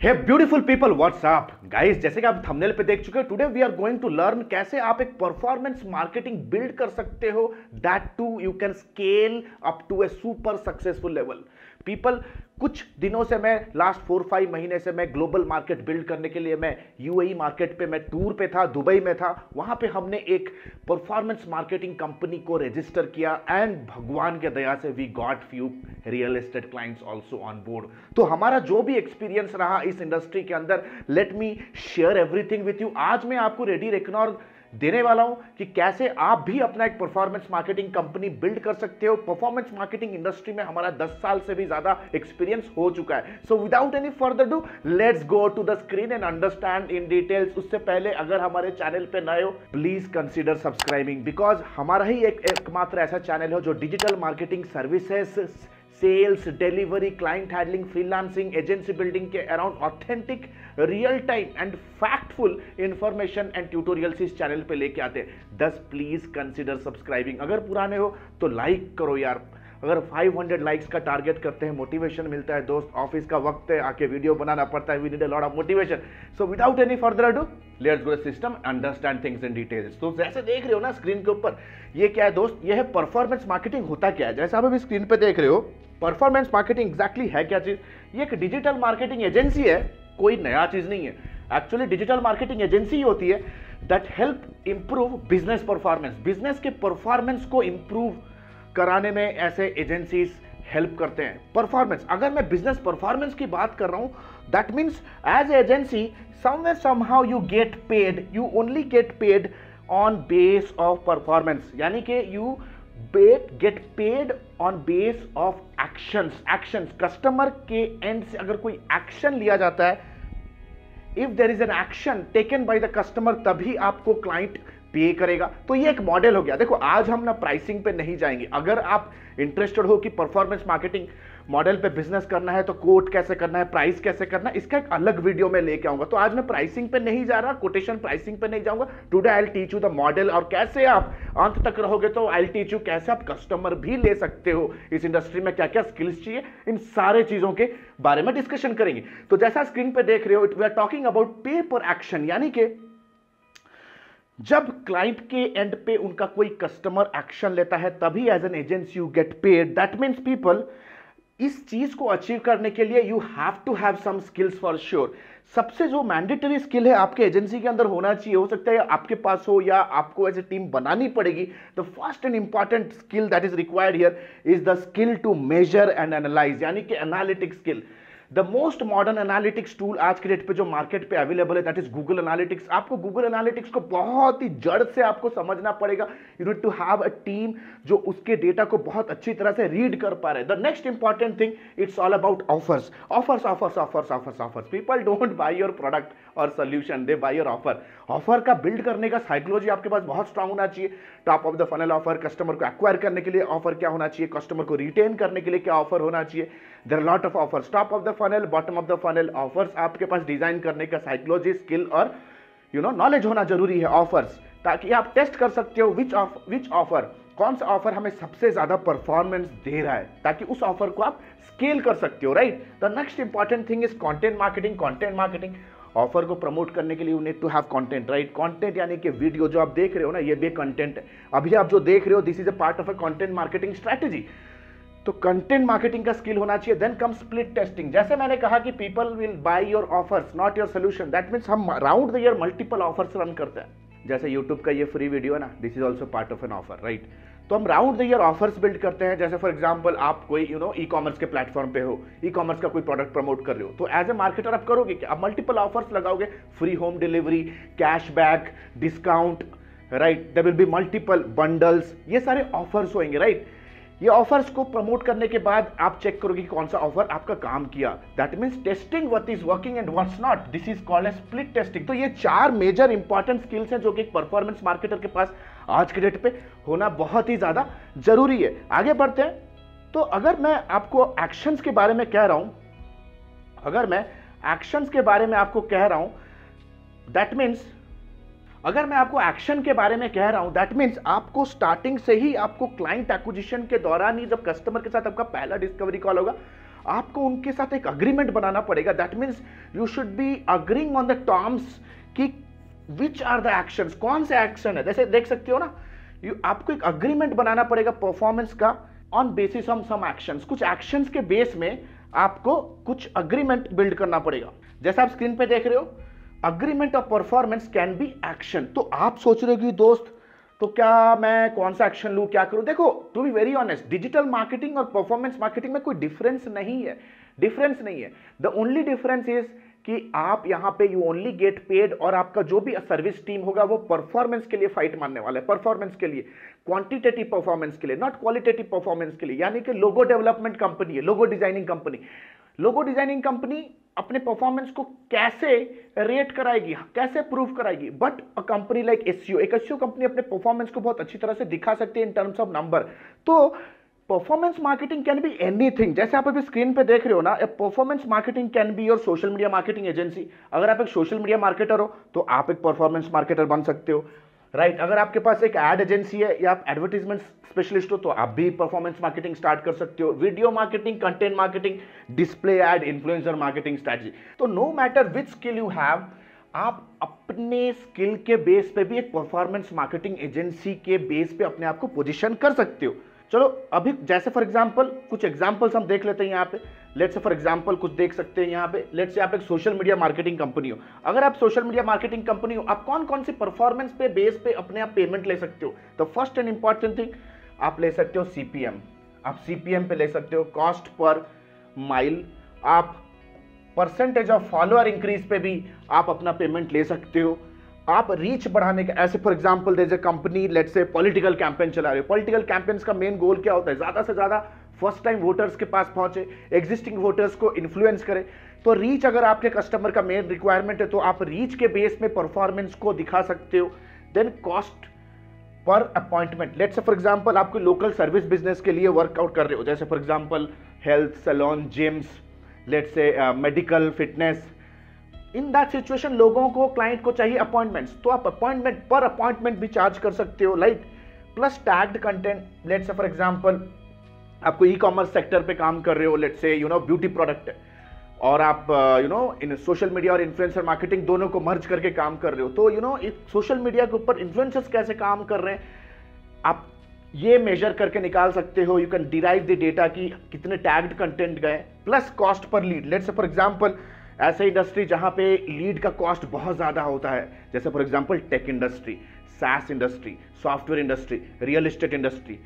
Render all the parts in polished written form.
हे beautiful people, what's up guys. जैसे कि आप थंबनेल पे देख चुके हो, today we are going to learn कैसे आप एक परफॉर्मेंस मार्केटिंग बिल्ड कर सकते हो, that to you can scale up to a super successful level. People, कुछ दिनों से मैं लास्ट 4-5 महीने से मैं ग्लोबल मार्केट बिल्ड करने के लिए मैं यूएई मार्केट पे मैं टूर पे था, दुबई में था। वहां पे हमने एक परफॉर्मेंस मार्केटिंग कंपनी को रजिस्टर किया एंड भगवान के दया से we got few real estate clients also on board. तो हमारा जो भी एक्सपीरियंस रहा इस इंडस्ट्री के अंदर, let me share everything with you. आज मैं आपको रेडी रेकनॉर देने वाला हूं कि कैसे आप भी अपना एक परफॉर्मेंस मार्केटिंग कंपनी बिल्ड कर सकते हो। परफॉर्मेंस मार्केटिंग इंडस्ट्री में हमारा 10 साल से भी ज्यादा एक्सपीरियंस हो चुका है। So without any further do, let's go to the screen and understand in details. उससे पहले अगर हमारे चैनल पे नए हो, प्लीज कंसीडर सब्सक्राइबिंग, बिकॉज हमारा ही एकमात्र ऐसा चैनल है जो digital marketing services, sales, delivery, client handling, freelancing, agency building के around authentic, real time and factful information and tutorials इस चैनल पे लेके आते हैं। 10 प्लीज कंसीडर सब्सक्राइबिंग। अगर पुराने हो तो लाइक करो यार। अगर 500 लाइक्स का टारगेट करते हैं, मोटिवेशन मिलता है। दोस्त, ऑफिस का वक्त है, आके वीडियो बनाना पड़ता है, we need a lot of motivation. So without any further ado, let's go system, understand things in details. तो जैसे देख रहे हो ना स्क्रीन के ऊपर, ये क्या है दोस्त? ये है परफॉर्मेंस मार्केटिंग। होता क्या है, जैसे आप अभी स्क्रीन पे देख रहे हो, परफॉर्मेंस मार्केटिंग एग्जैक्टली है क्या चीज? ये एक डिजिटल मार्केटिंग एजेंसी है, कोई नया चीज नहीं है। एक्चुअली डिजिटल मार्केटिंग एजेंसी होती है that help improve business performance. Business के परफॉर्मेंस को इंप्रूव कराने में ऐसे एजेंसीज हेल्प करते हैं। परफॉर्मेंस, अगर मैं बिजनेस परफॉर्मेंस की बात कर रहा हूं, that means as agency somewhere somehow you get paid, you only get paid on base of performance. यानी कि you get paid on base of actions. Customer के एंड से अगर कोई एक्शन लिया जाता है, if there is an action taken by the customer, तभी आपको क्लाइंट पे करेगा। तो ये एक मॉडल हो गया। देखो, आज हम ना प्राइसिंग पे नहीं जाएंगे। अगर आप इंटरेस्टेड हो कि परफॉर्मेंस मार्केटिंग मॉडल पे बिजनेस करना है तो कोट कैसे करना है, प्राइस कैसे करना है, इसका एक अलग वीडियो में लेके आऊंगा। तो आज मैं प्राइसिंग पे नहीं जा रहा, कोटेशन प्राइसिंग पे नहीं जाऊंगा। Today I will teach you the model, और कैसे आप अंत तक रहोगे तो आई विल टीच यू कैसे आप कस्टमर भी ले सकते हो। इस इंडस्ट्री में क्या क्या स्किल्स चाहिए, इन सारे चीजों के बारे में डिस्कशन करेंगे। तो जैसा स्क्रीन पे देख रहे हो, वी आर टॉकिंग अबाउट पे पर एक्शन। यानी कि जब क्लाइंट के एंड पे उनका कोई कस्टमर एक्शन लेता है, तभी as an agency you get paid. That means people, इस चीज को अचीव करने के लिए you have to have some skills for sure. सबसे जो मैंडेटरी स्किल है आपके एजेंसी के अंदर होना चाहिए, हो सकता है आपके पास हो या आपको एज ए टीम बनानी पड़ेगी। The first and important skill that is required here is the skill to measure and analyze, यानी कि analytics skill. The most modern analytics tool आज के डेट पे जो मार्केट पे अवेलेबल है, दैट इज गूगल एनालिटिक्स। आपको गूगल एनालिटिक्स को बहुत ही जड़ से आपको समझना पड़ेगा। You need to have a team जो उसके डेटा को बहुत अच्छी तरह से रीड कर पा रहे हैं। The next important thing, it's all about offers. Offers. People don't buy your product और solution, they buy your offer. Offer का बिल्ड करने का साइकोलॉजी आपके पास बहुत स्ट्रांग होना चाहिए। Top of the funnel offer, customer को एक्वायर करने के लिए ऑफर क्या होना चाहिए, कस्टमर को रिटेन करने के लिए क्या ऑफर होना चाहिए। There are lot of offers, top of the funnel, bottom of the funnel offers. आपके पास डिजाइन करने का साइकोलॉजी, स्किल और नॉलेज होना जरूरी है ऑफर्स, ताकि आप टेस्ट कर सकते हो विच ऑफर, कौन सा ऑफर हमें सबसे ज्यादा परफॉर्मेंस दे रहा है, ताकि उस ऑफर को आप स्केल कर सकते हो, right. The next important thing is content marketing. Offer को प्रमोट करने के लिए you need to have content, right. Content यानी कि वीडियो जो आप देख रहे हो ना, ये भी कंटेंट है। अभी आप जो देख रहे हो, this is a part of a content marketing strategy. तो कंटेंट मार्केटिंग का स्किल होना चाहिए। Then come split testing. जैसे मैंने कहा कि people will buy your offers, not your solution. That means हम round the year multiple offers run करते हैं। जैसे यूट्यूब का ये फ्री वीडियो है ना, this is also part of an offer, right. तो हम round the year offers build करते हैं। जैसे फॉर एग्जांपल, आप कोई ई कॉमर्स के प्लेटफॉर्म पे हो, ई कॉमर्स का कोई प्रोडक्ट प्रमोट कर रहे हो, तो एज ए मार्केटर आप करोगे क्या? आप मल्टीपल ऑफर्स लगाओगे, free home delivery, cashback, discount, right. There will be multiple bundles, ये सारे ऑफर्स होंगे, राइट। ये ऑफर्स को प्रमोट करने के बाद आप चेक करोगे कि कौन सा ऑफर आपका काम किया। That means testing what is working and what's not, this is called as split testing. तो ये 4 मेजर इंपॉर्टेंट स्किल्स हैं जो कि एक परफॉर्मेंस मार्केटर के पास आज के डेट पे होना बहुत ही ज्यादा जरूरी है। आगे बढ़ते हैं। तो अगर मैं आपको एक्शंस के बारे में कह रहा हूं, दैट मीन्स अगर मैं आपको एक्शन के बारे में कह रहा हूं, दैट मीन्स आपको स्टार्टिंग से ही आपको क्लाइंट एक्विजिशन के दौरान ही, जब कस्टमर के साथ आपका पहला डिस्कवरी कॉल होगा, आपको उनके साथ एक अग्रीमेंट बनाना पड़ेगा। That means you should be agreeing on the terms कि विच आर द एक्शंस, कौन से एक्शन है। जैसे देख सकते हो ना, आपको एक अग्रीमेंट बनाना पड़ेगा परफॉर्मेंस का on basis of some actions. कुछ एक्शंस के बेस में आपको कुछ अग्रीमेंट बिल्ड करना पड़ेगा। जैसा आप स्क्रीन पे देख रहे हो, agreement of performance can be action. तो आप सोच रहे हो कि दोस्त तो क्या मैं कौन सा एक्शन लूं, क्या करूं? देखो, to be very honest, digital marketing और परफॉर्मेंस मार्केटिंग में कोई डिफरेंस नहीं है, द ओनली डिफरेंस इज कि आप यहां पे यू ओनली गेट पेड, और आपका जो भी सर्विस टीम होगा वो परफॉर्मेंस के लिए फाइट मारने वाला है, परफॉर्मेंस के लिए, क्वांटिटेटिव परफॉर्मेंस के लिए, नॉट क्वालिटेटिव परफॉर्मेंस के लिए। यानी कि लोगो डेवलपमेंट कंपनी है, लोगो डिजाइनिंग कंपनी अपने परफॉर्मेंस को कैसे रेट कराएगी, कैसे प्रूव कराएगी। But a company like SEO, एक एसईओ कंपनी अपने परफॉर्मेंस को बहुत अच्छी तरह से दिखा सकती है इन टर्म्स ऑफ नंबर। तो performance marketing can be anything. जैसे आप अभी स्क्रीन पे देख रहे हो ना, performance marketing can be your social media marketing agency. अगर आप एक सोशल मीडिया मार्केटर हो तो आप एक परफॉर्मेंस मार्केटर बन सकते हो, राइट। अगर आपके पास एक एड एजेंसी है या आप एडवर्टीजमेंट स्पेशलिस्ट हो तो आप भी परफॉर्मेंस मार्केटिंग स्टार्ट कर सकते हो। Video marketing, content marketing, display ad, influencer marketing strategy. तो no matter which skill you have, आप अपने स्किल के बेस पे भी एक परफॉर्मेंस मार्केटिंग एजेंसी के बेस पे अपने आप को पोजीशन कर सकते हो। चलो अभी जैसे फॉर एग्जांपल कुछ एग्जांपल्स हम देख लेते हैं यहाँ पे। लेट्स से फॉर एग्जांपल कुछ देख सकते हैं यहाँ पे। लेट्स से आप एक सोशल मीडिया मार्केटिंग कंपनी हो। अगर आप सोशल मीडिया मार्केटिंग कंपनी हो, आप कौन कौन सी परफॉर्मेंस पे बेस पे अपने आप पेमेंट ले सकते हो? तो फर्स्ट एंड इंपॉर्टेंट थिंग, आप ले सकते हो सीपीएम। आप सीपीएम पे ले सकते हो, कॉस्ट पर माइल। आप परसेंटेज ऑफ फॉलोअर इंक्रीज पे भी आप अपना पेमेंट ले सकते हो। आप रीच बढ़ाने का, ऐसे for example there is a company, let's say political campaign चला रहे हो। पॉलिटिकल कैंपेन्स का मेन गोल क्या होता है? ज्यादा से ज्यादा फर्स्ट टाइम वोटर्स के पास पहुंचे, एग्जिस्टिंग वोटर्स को इन्फ्लुएंस करे। तो रीच अगर आपके कस्टमर का मेन रिक्वायरमेंट है तो आप रीच के बेस में परफॉर्मेंस को दिखा सकते हो। Then cost per appointment, let's say for example आप कोई लोकल सर्विस बिजनेस के लिए वर्कआउट कर रहे हो, जैसे for example health, salon, gyms, let's say medical, fitness. In that situation लोगों को, क्लाइंट को चाहिए अपॉइंटमेंट्स, तो आप अपॉइंटमेंट पर अपॉइंटमेंट भी चार्ज कर सकते हो, like plus tagged content. Let's say for example आपको ई कॉमर्स सेक्टर पे काम कर रहे हो, लेट्स से ब्यूटी प्रोडक्ट है, और आप इन सोशल मीडिया और इन्फ्लुएंसर मार्केटिंग दोनों को मर्ज करके काम कर रहे हो। तो सोशल मीडिया के ऊपर इन्फ्लुएंसर्स कैसे काम कर रहे हैं आप ये मेजर करके निकाल सकते हो। You can derive the data कि कितने टैग्ड कंटेंट गए, plus cost per lead. Let's say for example ऐसे इंडस्ट्री जहां पे लीड का कॉस्ट बहुत ज्यादा होता है, जैसे for example tech industry, SaaS industry, software industry, real estate industry,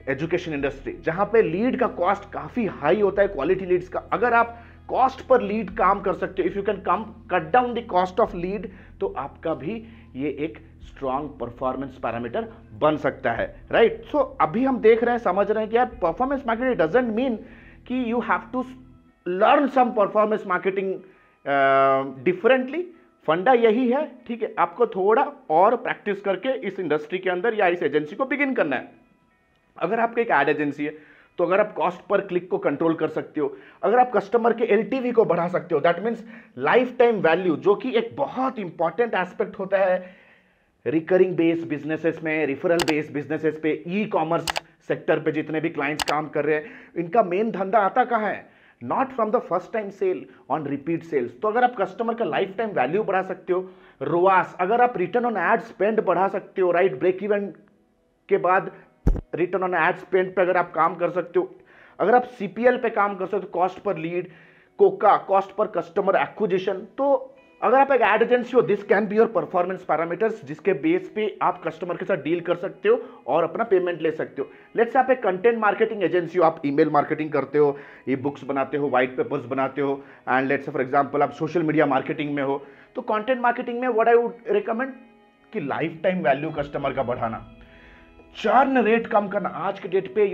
education industry, जहां पे लीड का कॉस्ट काफी हाई होता है, क्वालिटी लीड्स का। अगर आप कॉस्ट पर लीड काम कर सकते हो, if you can come cut down the cost of lead, तो आपका भी ये एक स्ट्रॉन्ग परफॉर्मेंस पैरामीटर बन सकता है, राइट। सो अभी हम देख रहे हैं, समझ रहे हैं कि यार परफॉर्मेंस मार्केटिंग डजंट मीन कि you have to learn some performance marketing differently. फंडा यही है, ठीक है, आपको थोड़ा और प्रैक्टिस करके इस इंडस्ट्री के अंदर या इस एजेंसी को बिगिन करना है। अगर आपकी एक एड एजेंसी है तो अगर आप कॉस्ट पर क्लिक को कंट्रोल कर सकते हो, अगर आप कस्टमर के एलटीवी को बढ़ा सकते हो, that means life time value, जो कि एक बहुत इंपॉर्टेंट एस्पेक्ट होता है रिकरिंग बेस्ड बिजनेसेस में, रिफरल बेस्ड बिजनेसेस पे, ई कॉमर्स सेक्टर पे जितने भी क्लाइंट्स काम कर रहे हैं, इनका मेन धंधा आता कहाँ है? Not from the first time sale, on repeat sales. तो अगर आप कस्टमर का लाइफ टाइम वैल्यू बढ़ा सकते हो, रोआस, अगर आप रिटर्न ऑन एड स्पेंड बढ़ा सकते हो, राइट, ब्रेक इवन के बाद रिटर्न ऑन एड स्पेंड पे अगर आप काम कर सकते हो, अगर आप सीपीएल पे काम कर सकते हो, cost per lead, Coca, cost per customer acquisition, तो अगर आप एक एड एजेंसी हो, this can be your performance parameters, जिसके बेस पे आप कस्टमर के साथ डील कर सकते हो और अपना पेमेंट ले सकते हो। लेट्स आप एक कंटेंट मार्केटिंग एजेंसी हो, आप ईमेल मार्केटिंग करते हो, ई बुक्स बनाते हो, व्हाइट पेपर्स बनाते हो, एंड लेट्स फॉर एग्जांपल आप सोशल मीडिया मार्केटिंग में हो, तो कंटेंट मार्केटिंग में व्हाट आई वुड रिकमेंड कि लाइफ टाइम वैल्यू कस्टमर का बढ़ाना, चर्न रेट कम करना। आज के डेट पे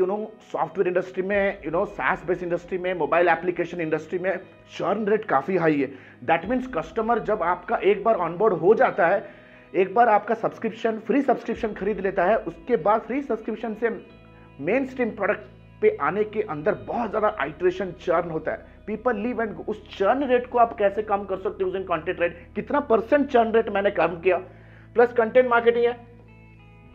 सॉफ्टवेयर इंडस्ट्री में, SaaS बेस्ड इंडस्ट्री में, मोबाइल एप्लीकेशन इंडस्ट्री में चर्न रेट काफी हाई है। दैट मीन्स कस्टमर जब आपका एक बार ऑनबोर्ड हो जाता है, एक बार आपका सब्सक्रिप्शन, फ्री सब्सक्रिप्शन खरीद लेता है, उसके बाद फ्री सब्सक्रिप्शन से मेन स्ट्रीम प्रोडक्ट पे आने के अंदर बहुत ज्यादा आइटरेशन, चर्न होता है, पीपल लीव एंड गो। उस चर्न रेट को आप कैसे कम कर सकते हो? यूजिंग कंटेंट रेट, कितना परसेंट चर्न रेट मैंने कम किया, प्लस कंटेंट मार्केटिंग है,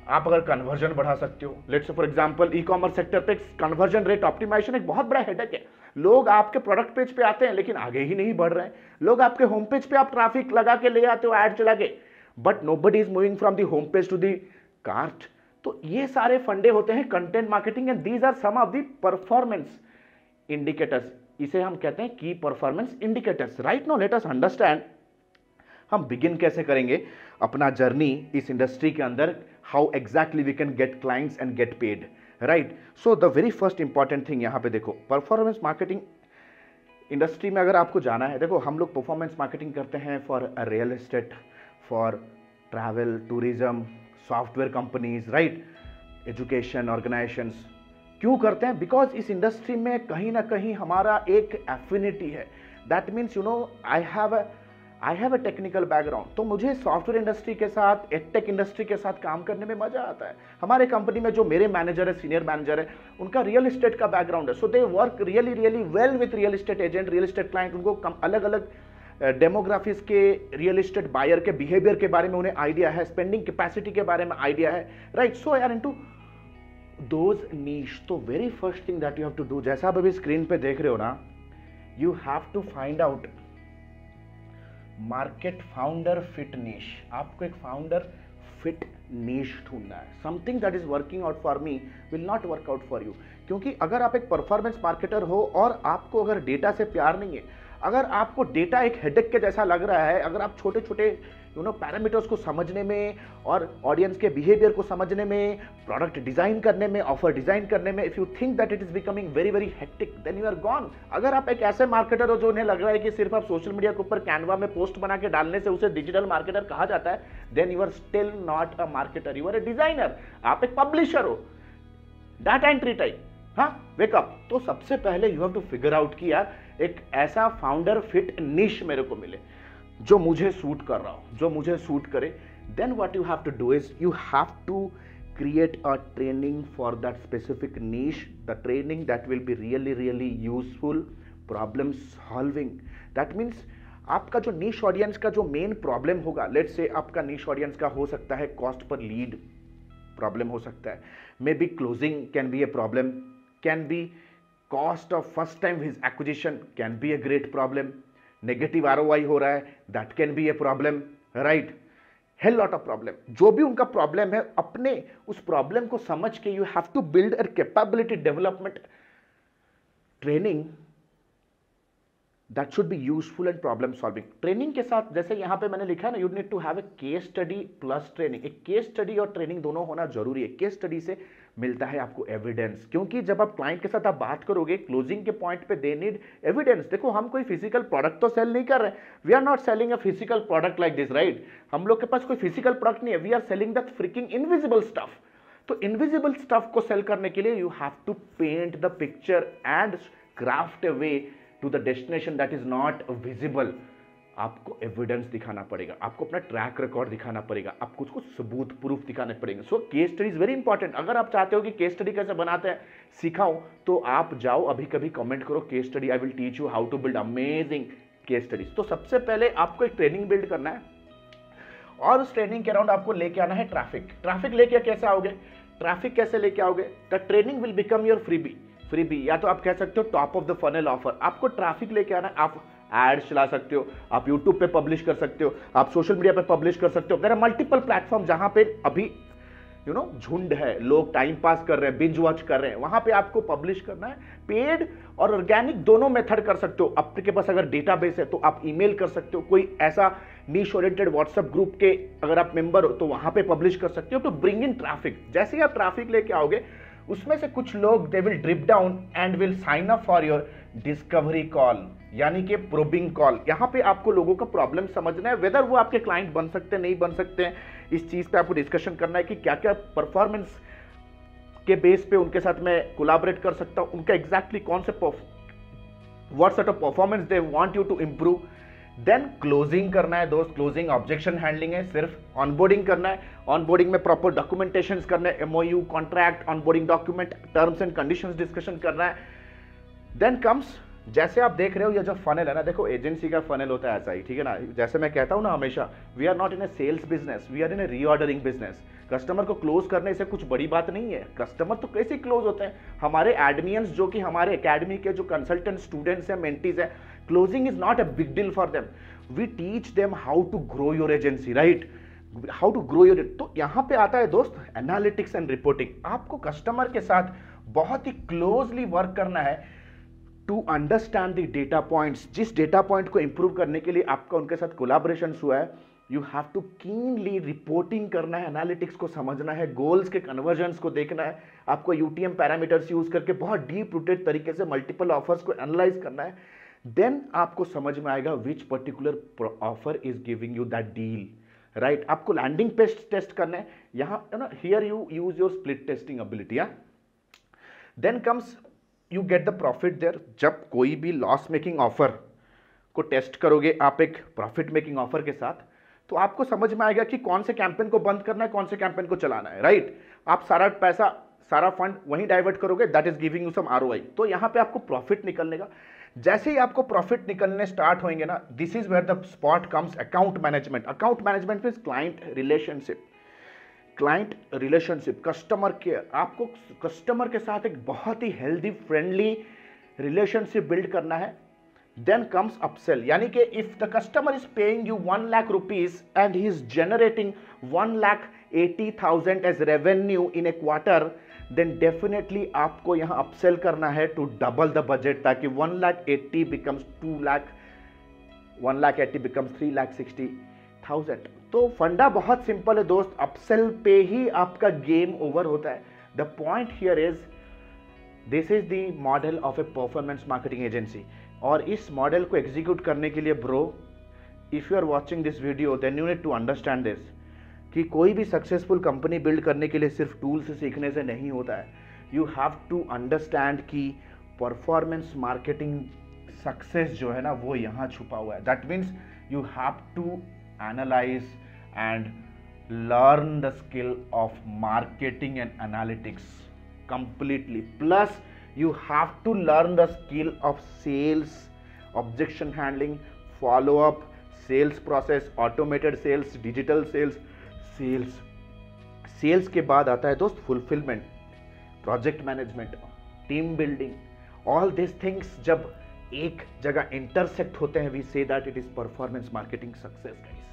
आप अगर कन्वर्जन बढ़ा सकते हो। Let's for example e commerce sector पे कन्वर्जन रेट ऑप्टिमाइजेशन एक बहुत बड़ा हेडेक है। लोग आपके प्रोडक्ट पेज पे आते हैं लेकिन आगे ही नहीं बढ़ रहे हैं। लोग आपके होम पेज पे आप ट्रैफिक लगा के ले आते हो ऐड चला के, but nobody is moving from the home page to the cart. तो ये सारे फंडे होते हैं content marketing and these are some of the performance indicators. इसे हम कहते हैं की performance indicators. Right now let us understand हम बिगिन कैसे करेंगे अपना जर्नी इस इंडस्ट्री के अंदर, how exactly we can get clients and get paid. Right, so the very first important thing यहाँ पे देखो, परफॉर्मेंस मार्केटिंग इंडस्ट्री में अगर आपको जाना है, देखो हम लोग परफॉर्मेंस मार्केटिंग करते हैं for real estate, for travel, tourism, software companies, right, education organisations. क्यों करते हैं? बिकॉज इस इंडस्ट्री में कहीं ना कहीं हमारा एक एफिनिटी है। That means you know I have a technical background, तो मुझे सॉफ्टवेयर इंडस्ट्री के साथ, एडटेक इंडस्ट्री के साथ काम करने में मजा आता है। हमारे कंपनी में जो मेरे मैनेजर है, सीनियर मैनेजर है, उनका रियल एस्टेट का बैकग्राउंड है, so they work really really well with real estate agent, real estate client. उनको अलग अलग डेमोग्राफीज के, रियल एस्टेट बायर के बिहेवियर के बारे में उन्हें आइडिया है, स्पेंडिंग कैपेसिटी के बारे में आइडिया है, right. So I are into those niche. तो very first thing that you have to do, जैसा आप अभी स्क्रीन पे देख रहे हो ना, you have to find out market founder fit niche. आपको एक फाउंडर फिट नीश ढूंढना है। Something that is working out for me will not work out for you. क्योंकि अगर आप एक परफॉर्मेंस मार्केटर हो और आपको अगर डेटा से प्यार नहीं है, अगर आपको डेटा एक हेडेक के जैसा लग रहा है, अगर आप छोटे छोटे पैरामीटर्स को समझने में और ऑडियंस के बिहेवियर को समझने में, प्रोडक्ट डिजाइन करने में, ऑफर डिजाइन करने में, if you think that it is becoming very very hectic, then you are gone. अगर आप एक ऐसे मार्केटर हो जो उन्हें लग रहा है कि सिर्फ आप सोशल मीडिया के ऊपर कैनवा में पोस्ट बना के डालने से उसे डिजिटल मार्केटर कहा जाता है, then you are still not a marketer, you are a designer. आप एक पब्लिशर हो, डाटा एंट्री टाइप, हाँ, वेकअप। तो सबसे पहले you have to figure out कि यार एक ऐसा फाउंडर फिट निश मेरे को मिले जो मुझे सूट कर रहा हो, जो मुझे सूट करे। Then what you have to do is you have to create a training for that specific niche, the training that will be really really useful, problem solving. That means आपका जो niche audience का जो main problem होगा, let's say आपका niche audience का हो सकता है cost per lead problem हो सकता है, maybe closing can be a problem, can be cost of first time his acquisition can be a great problem, negative ROI हो रहा है, that can be a problem, right? Hell lot of problem. जो भी उनका problem है, अपने उस problem को समझ के you have to build a capability development training that should be useful and problem solving. Training के साथ जैसे यहां पे मैंने लिखा है ना, you need to have a case study plus training. एक केस स्टडी और ट्रेनिंग दोनों होना जरूरी है। केस स्टडी से मिलता है आपको एविडेंस, क्योंकि जब आप क्लाइंट के साथ आप बात करोगे क्लोजिंग के पॉइंट पे, दे नीड एविडेंस। देखो हम कोई फिजिकल प्रोडक्ट तो सेल नहीं कर रहे, we are not selling a physical product like this, right. हम लोग के पास कोई फिजिकल प्रोडक्ट नहीं है, we are selling that freaking invisible stuff. तो इनविजिबल स्टफ को सेल करने के लिए you have to paint the picture and craft a way to the destination that is not visible. आपको एविडेंस दिखाना पड़ेगा, आपको अपना ट्रैक रिकॉर्ड दिखाना पड़ेगा, आपको उसको सबूत प्रूफ दिखाने पड़ेंगे। So case study is very important. अगर आप चाहते हो कि केस स्टडी कैसे बनाते हैं सिखाऊं, तो आप जाओ अभी कभी कमेंट करो case study, I will teach you how to build amazing case studies. तो सबसे पहले आपको एक ट्रेनिंग बिल्ड करना है और उस ट्रेनिंग के अराउंड आपको लेके आना है ट्रैफिक। ट्रैफिक लेके कैसे आओगे? ट्रैफिक कैसे लेके आओगे? The training will become your freebie, या तो आप कह सकते हो top of the funnel offer. आपको ट्रैफिक लेके आना है। आप एड्स चला सकते हो, आप यूट्यूब पे पब्लिश कर सकते हो, आप सोशल मीडिया पे पब्लिश कर सकते हो। देयर आर मल्टीपल प्लेटफॉर्म जहां पे अभी झुंड है, लोग टाइम पास कर रहे हैं, बिंज वॉच कर रहे हैं, वहां पे आपको पब्लिश करना है। पेड और ऑर्गेनिक दोनों मेथड कर सकते हो। आपके पास अगर डेटाबेस है तो आप ईमेल कर सकते हो, कोई ऐसा नीश ओरिएंटेड व्हाट्सएप ग्रुप के अगर आप मेंबर हो तो वहां पे पब्लिश कर सकते हो। तो ब्रिंग इन ट्रैफिक। जैसे ही आप ट्रैफिक लेके आओगे, उसमें से कुछ लोग they will drip down and will sign up for your discovery call, यानी कि प्रोबिंग कॉल। यहां पे आपको लोगों का प्रॉब्लम समझना है, वेदर वो आपके क्लाइंट बन सकते हैं नहीं बन सकते हैं। इस चीज पे आपको डिस्कशन करना है कि क्या क्या परफॉर्मेंस के बेस पे उनके साथ मैं कोलैबोरेट कर सकता हूं, उनका एग्जैक्टली कौन से what sort of performance they want you to improve. Then closing करना है दोस्त, क्लोजिंग ऑब्जेक्शन हैंडलिंग है, सिर्फ ऑनबोर्डिंग करना है। ऑनबोर्डिंग में प्रॉपर डॉक्यूमेंटेशन करना है, MOU, contract, onboarding document, terms and conditions discussion करना है। देन कम्स जैसे आप देख रहे हो ये जो फनल है ना, देखो एजेंसी का फनल होता है ऐसा ही, ठीक है ना। जैसे मैं कहता हूं ना हमेशा, we are not in a sales business, we are in a reordering business. Customer को क्लोज करने से कुछ बड़ी बात नहीं है, कस्टमर तो कैसे क्लोज होते हैं। हमारे एडमियंस जो कि हमारे एकेडमी के जो कंसल्टेंट स्टूडेंट्स हैं, मेंटीज हैं, closing is not a big deal for them. We teach them how to grow your agency, right, how to grow your. तो यहां पे आता है दोस्त एनालिटिक्स एंड रिपोर्टिंग। आपको कस्टमर के साथ बहुत ही क्लोजली वर्क करना है to understand the data points. जिस डेटा पॉइंट को इंप्रूव करने के लिए आपका उनके साथ कोलैबोरेशन हुआ है, you have to keenly reporting करना है, एनालिटिक्स को समझना है, गोल्स के कन्वर्जन्स को देखना है, आपको यूटीएम पैरामीटर्स यूज करके बहुत डीप रूटेड तरीके से मल्टीपल ऑफर्स को एनालाइज करना है। देन आपको समझ में आएगा which particular offer is giving you that deal, right. आपको लैंडिंग पेज टेस्ट करना है, यहां ना here you use your split testing ability. Then comes you get the profit there. जब कोई भी लॉस मेकिंग ऑफर को टेस्ट करोगे आप एक प्रॉफिट मेकिंग ऑफर के साथ, तो आपको समझ में आएगा कि कौन से कैंपेन को बंद करना है, कौन से कैंपेन को चलाना है, राइट। आप सारा पैसा, सारा फंड वहीं डाइवर्ट करोगे, that is giving you some ROI. तो यहां पे आपको प्रॉफिट निकलने का, जैसे ही आपको प्रॉफिट निकलने स्टार्ट होंगे ना, this is where the spot comes account management. Account management means client relationship, client relationship, customer care. आपको कस्टमर के साथ एक बहुत ही हेल्दी फ्रेंडली रिलेशनशिप बिल्ड करना है। देन कम्स अपसेल, यानी कि if the customer is paying you 1 lakh rupees and he is generating 1,80,000 as revenue in a quarter, then definitely आपको यहां अपसेल करना है टू डबल द बजट, ताकि 1,80,000 बिकम्स 2 लाख, 1,80,000 बिकम्स 3,60,000। तो फंडा बहुत सिंपल है दोस्त, अपसेल पे ही आपका गेम ओवर होता है। The point here is this is the model of a performance marketing agency. और इस मॉडल को एग्जीक्यूट करने के लिए bro, if you are watching this video, then you need to understand this कि कोई भी सक्सेसफुल कंपनी बिल्ड करने के लिए सिर्फ टूल से सीखने से नहीं होता है। यू हैव टू अंडरस्टैंड कि परफॉर्मेंस मार्केटिंग सक्सेस जो है ना, वो यहाँ छुपा हुआ है। That means you have to analyze and learn the skill of marketing and analytics completely. Plus you have to learn the skill of sales, objection handling, follow up, sales process, automated sales, digital sales. Sales के बाद आता है दोस्त fulfillment, project management, team building. All these things जब एक जगह intersect होते हैं, we say that it is performance marketing success, guys.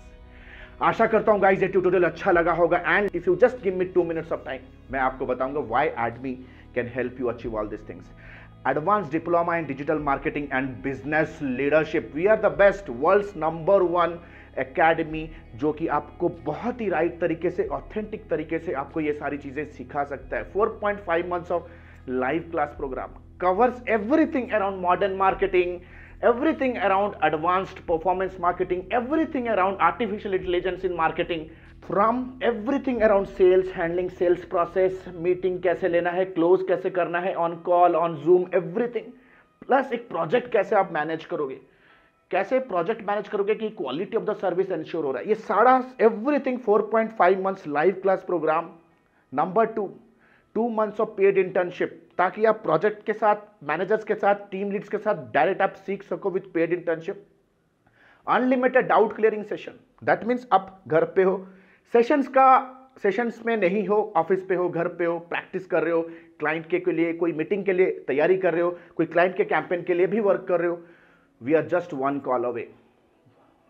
आशा करता हूं गाइस ये ट्यूटोरियल अच्छा लगा होगा, and if you just give me 2 minutes of time, मैं आपको बताऊंगा why Admi can help you achieve all this things. Advance diploma in digital marketing and business leadership, we are the best, world's number 1 academy, जो कि आपको बहुत ही right तरीके से, authentic तरीके से आपको ये सारी चीजें सिखा सकता है। 4.5 months of live class program covers everything around modern marketing, everything around advanced performance marketing, everything around artificial intelligence in marketing, from everything around sales, handling sales process, meeting कैसे लेना है, close कैसे करना है, on call, on zoom, everything, plus एक project कैसे आप manage करोगे, कैसे प्रोजेक्ट मैनेज करोगे कि quality of the service ensure हो रहा है, ये सारा everything 4.5 months live class program. Number 2 months of paid internship, ताकि आप प्रोजेक्ट के साथ, मैनेजर्स के साथ, टीम लीड्स के साथ डायरेक्ट आप सीख सको with paid internship. Unlimited doubt clearing session, that means आप घर पे हो, सेशंस में नहीं हो, ऑफिस पे हो, घर पे हो, प्रैक्टिस कर रहे हो, क्लाइंट के लिए कोई मीटिंग के लिए तैयारी कर रहे हो, कोई क्लाइंट के कैंपेन के लिए भी वर्क कर रहे हो, we are just 1 call away,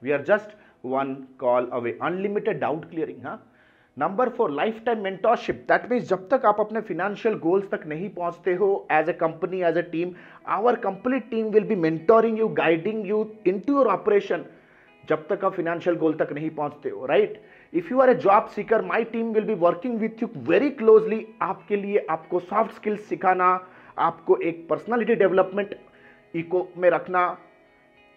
we are just 1 call away. Unlimited doubt clearing. हाँ, number 4 life time mentorship, that means जब तक आप अपने फिनेंशियल गोल्स तक नहीं पहुंचते हो, as a company, as a team, our complete team will be mentoring you, guiding you into your operation, जब तक आप फिनेंशियल गोल तक नहीं पहुंचते हो, right. If you are a job seeker, my team will be working with you very closely, आपके लिए आपको सॉफ्ट स्किल्स सिखाना, आपको एक पर्सनालिटी डेवलपमेंट इको में रखना,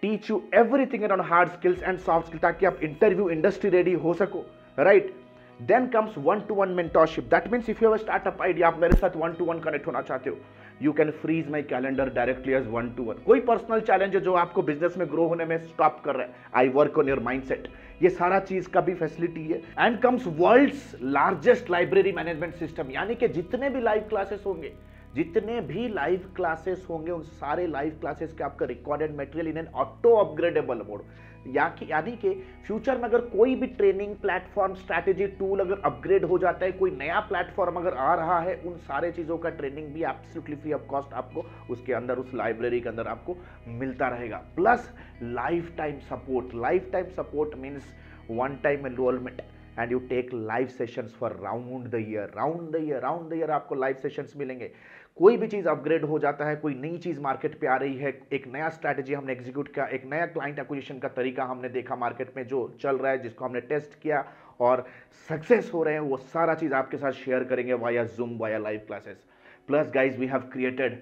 teach you everything around hard skills and soft skills, ताकि आप इंटरव्यू इंडस्ट्री रेडी हो सको, right. Then comes 1-to-1 mentorship. That means if you have a startup idea, आप मेरे साथ 1-to-1 कनेक्ट होना चाहते हो, you can freeze my calendar directly as 1-to-1. कोई पर्सनल चैलेंज है जो आपको बिजनेस में ग्रो होने में स्टॉप कर रहा है, I work on your mindset, ये सारा चीज का भी फैसिलिटी है। And comes world's largest library management system, यानी कि जितने भी लाइव क्लासेस होंगे, जितने भी लाइव क्लासेस होंगे उन सारे लाइव क्लासेस के आपका recorded material in an auto upgradable mode, यानी कि फ्यूचर में अगर कोई भी ट्रेनिंग प्लेटफॉर्म स्ट्रैटेजी टूल अगर अपग्रेड हो जाता है, कोई नया प्लेटफॉर्म अगर आ रहा है, उन सारे चीज़ों का ट्रेनिंग भी एब्सोल्युटली फ्री ऑफ कॉस्ट आपको उसके अंदर, उस लाइब्रेरी के अंदर आपको मिलता रहेगा। Plus life time support. Life time support means one time enrollment and you take live sessions for round the year. Round the year आपको लाइव सेशंस मिलेंगे। कोई भी चीज़ अपग्रेड हो जाता है, कोई नई चीज़ मार्केट पे आ रही है, एक नया स्ट्रैटेजी हमने एग्जीक्यूट किया, एक नया क्लाइंट एक्विजिशन का तरीका हमने देखा मार्केट में जो चल रहा है, जिसको हमने टेस्ट किया और सक्सेस हो रहे हैं, वो सारा चीज़ आपके साथ शेयर करेंगे via Zoom, via live classes. Plus guys we have created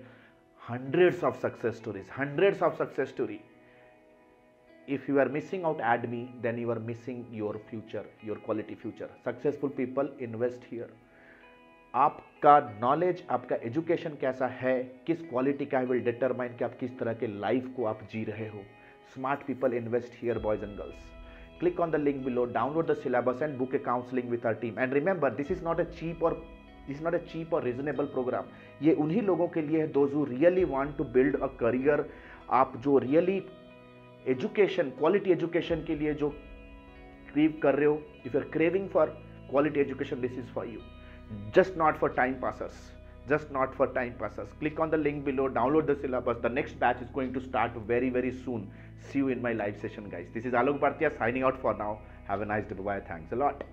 hundreds of success story. If you are missing out at me, then you are missing your future, your quality future. Successful people invest here. आपका knowledge, आपका education कैसा है, किस quality का है, will determine कि आप किस तरह के लाइफ को आप जी रहे हो। Smart people invest here boys and girls. Click on the link below, download the syllabus and book a counseling with our team. And remember, this is not a cheap or reasonable program. ये उन्हीं लोगों के लिए है, those who really want to build a career. आप जो really education, quality education के लिए जो क्रेव कर रहे हो, if you are craving for quality education, this is for you, just not for time passers. Click on the link below, download the syllabus. The next batch is going to start very soon. See you in my live session, guys. This is Alok Bhartia signing out for now. Have a nice day. Bye. Thanks a lot.